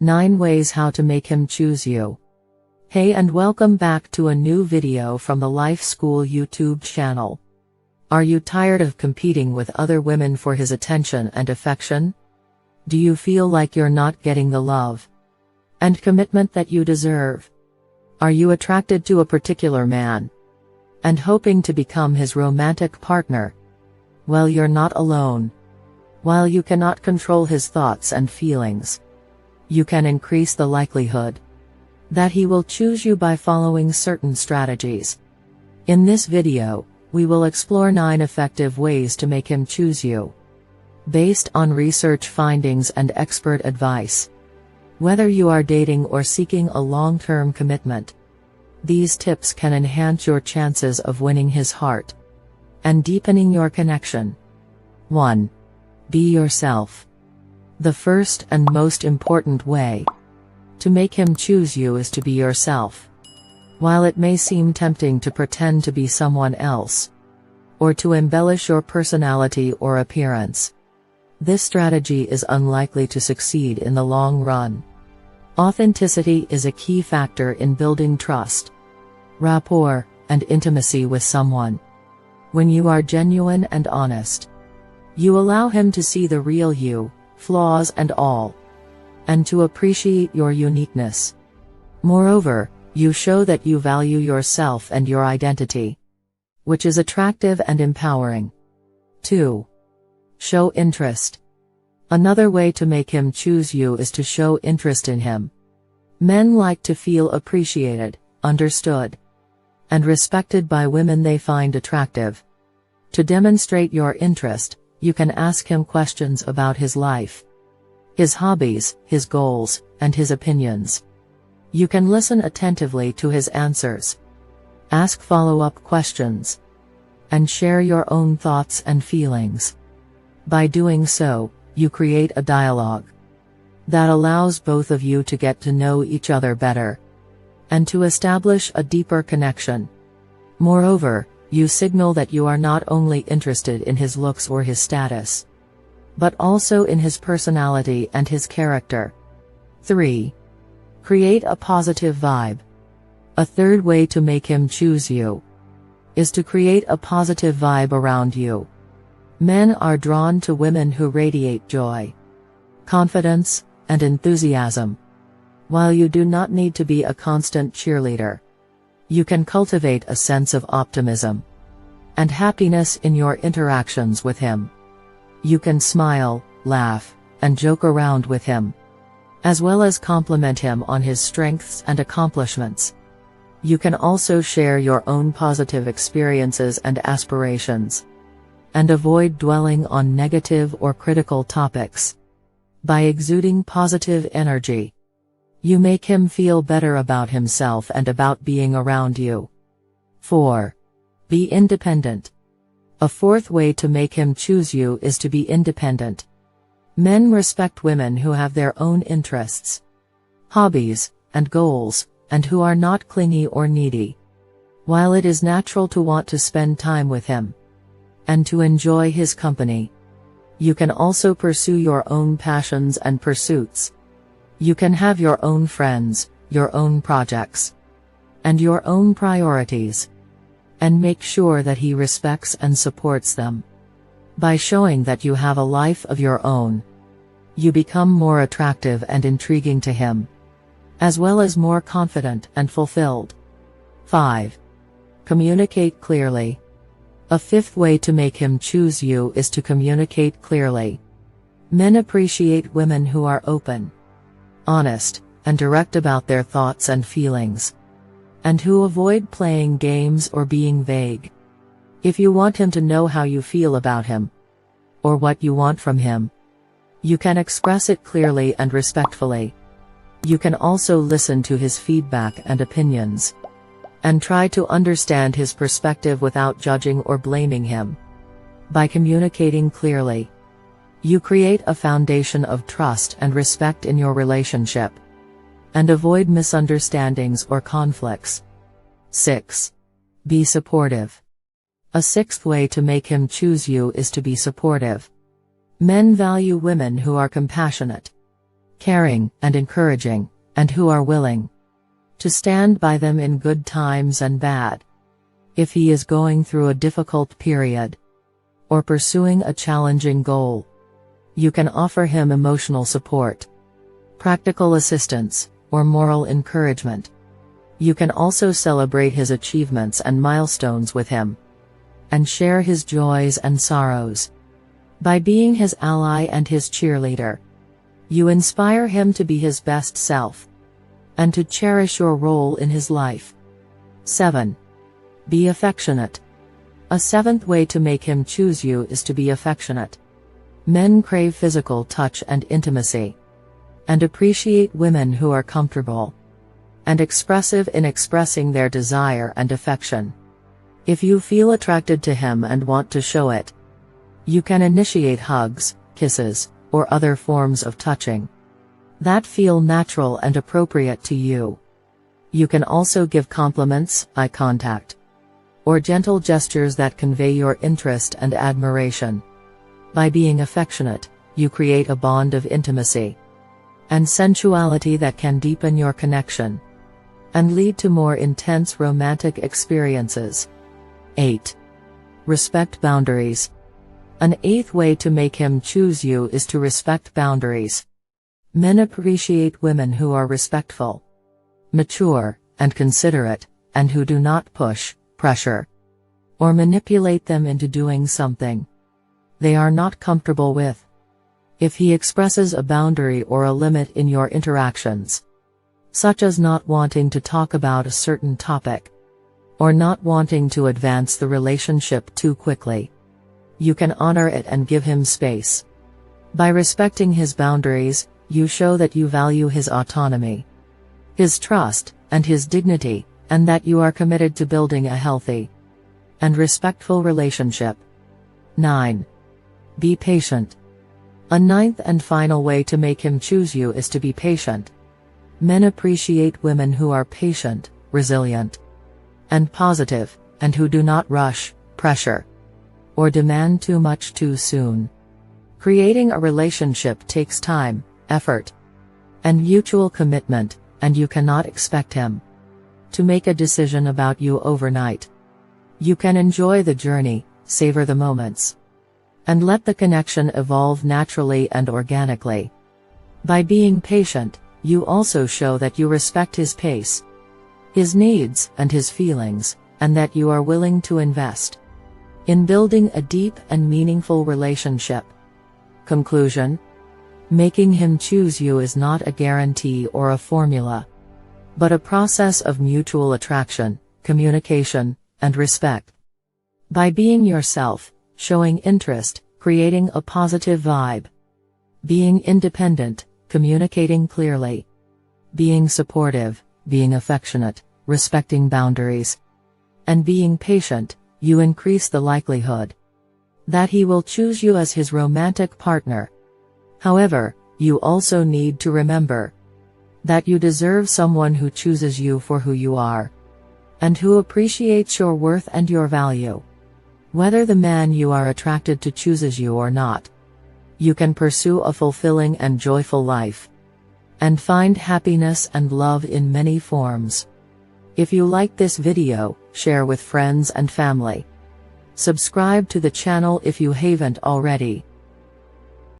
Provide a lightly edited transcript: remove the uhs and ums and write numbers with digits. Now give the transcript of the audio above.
9 Ways How to Make Him Choose You. Hey and welcome back to a new video from the Life School YouTube channel. Are you tired of competing with other women for his attention and affection? Do you feel like you're not getting the love and commitment that you deserve? Are you attracted to a particular man and hoping to become his romantic partner? Well, you're not alone. While you cannot control his thoughts and feelings, you can increase the likelihood that he will choose you by following certain strategies. In this video, we will explore 9 effective ways to make him choose you, based on research findings and expert advice. Whether you are dating or seeking a long-term commitment, these tips can enhance your chances of winning his heart and deepening your connection. 1. Be yourself. The first and most important way to make him choose you is to be yourself. While it may seem tempting to pretend to be someone else, or to embellish your personality or appearance, this strategy is unlikely to succeed in the long run. Authenticity is a key factor in building trust, rapport, and intimacy with someone. When you are genuine and honest, you allow him to see the real you, flaws and all, and to appreciate your uniqueness. Moreover, you show that you value yourself and your identity, which is attractive and empowering. 2. Show interest. Another way to make him choose you is to show interest in him. Men like to feel appreciated, understood, and respected by women they find attractive. To demonstrate your interest, you can ask him questions about his life, his hobbies, his goals, and his opinions. You can listen attentively to his answers, ask follow-up questions, and share your own thoughts and feelings. By doing so, you create a dialogue that allows both of you to get to know each other better and to establish a deeper connection. Moreover, you signal that you are not only interested in his looks or his status, but also in his personality and his character. 3. Create a positive vibe. A third way to make him choose you is to create a positive vibe around you. Men are drawn to women who radiate joy, confidence, and enthusiasm. While you do not need to be a constant cheerleader, you can cultivate a sense of optimism and happiness in your interactions with him. You can smile, laugh, and joke around with him, as well as compliment him on his strengths and accomplishments. You can also share your own positive experiences and aspirations, and avoid dwelling on negative or critical topics. By exuding positive energy, you make him feel better about himself and about being around you. 4. Be independent. A fourth way to make him choose you is to be independent. Men respect women who have their own interests, hobbies, and goals, and who are not clingy or needy. While it is natural to want to spend time with him and to enjoy his company, you can also pursue your own passions and pursuits. You can have your own friends, your own projects, and your own priorities, and make sure that he respects and supports them. By showing that you have a life of your own, you become more attractive and intriguing to him, as well as more confident and fulfilled. 5. Communicate clearly. A fifth way to make him choose you is to communicate clearly. Men appreciate women who are open, honest, and direct about their thoughts and feelings, and who avoid playing games or being vague. If you want him to know how you feel about him, or what you want from him, you can express it clearly and respectfully. You can also listen to his feedback and opinions, and try to understand his perspective without judging or blaming him. By communicating clearly, you create a foundation of trust and respect in your relationship, and avoid misunderstandings or conflicts. 6. Be supportive. A sixth way to make him choose you is to be supportive. Men value women who are compassionate, caring and encouraging, and who are willing to stand by them in good times and bad. If he is going through a difficult period or pursuing a challenging goal, you can offer him emotional support, practical assistance, or moral encouragement. You can also celebrate his achievements and milestones with him, and share his joys and sorrows. By being his ally and his cheerleader, you inspire him to be his best self, and to cherish your role in his life. 7. Be affectionate. A seventh way to make him choose you is to be affectionate. Men crave physical touch and intimacy, and appreciate women who are comfortable and expressive in expressing their desire and affection. If you feel attracted to him and want to show it, you can initiate hugs, kisses, or other forms of touching that feel natural and appropriate to you. You can also give compliments, eye contact, or gentle gestures that convey your interest and admiration. By being affectionate, you create a bond of intimacy and sensuality that can deepen your connection and lead to more intense romantic experiences. 8. Respect boundaries. An eighth way to make him choose you is to respect boundaries. Men appreciate women who are respectful, mature, and considerate, and who do not push, pressure, or manipulate them into doing something they are not comfortable with. If he expresses a boundary or a limit in your interactions, such as not wanting to talk about a certain topic, or not wanting to advance the relationship too quickly, you can honor it and give him space. By respecting his boundaries, you show that you value his autonomy, his trust, and his dignity, and that you are committed to building a healthy and respectful relationship. 9. Be patient. A ninth and final way to make him choose you is to be patient. Men appreciate women who are patient, resilient, and positive, and who do not rush, pressure, or demand too much too soon. Creating a relationship takes time, effort, and mutual commitment, and you cannot expect him to make a decision about you overnight. You can enjoy the journey, savor the moments, and let the connection evolve naturally and organically. By being patient, you also show that you respect his pace, his needs, and his feelings, and that you are willing to invest in building a deep and meaningful relationship. Conclusion: making him choose you is not a guarantee or a formula, but a process of mutual attraction, communication, and respect. By being yourself, showing interest, creating a positive vibe, being independent, communicating clearly, being supportive, being affectionate, respecting boundaries, and being patient, you increase the likelihood that he will choose you as his romantic partner. However, you also need to remember that you deserve someone who chooses you for who you are, and who appreciates your worth and your value. Whether the man you are attracted to chooses you or not, you can pursue a fulfilling and joyful life, and find happiness and love in many forms. If you like this video, share with friends and family. Subscribe to the channel if you haven't already.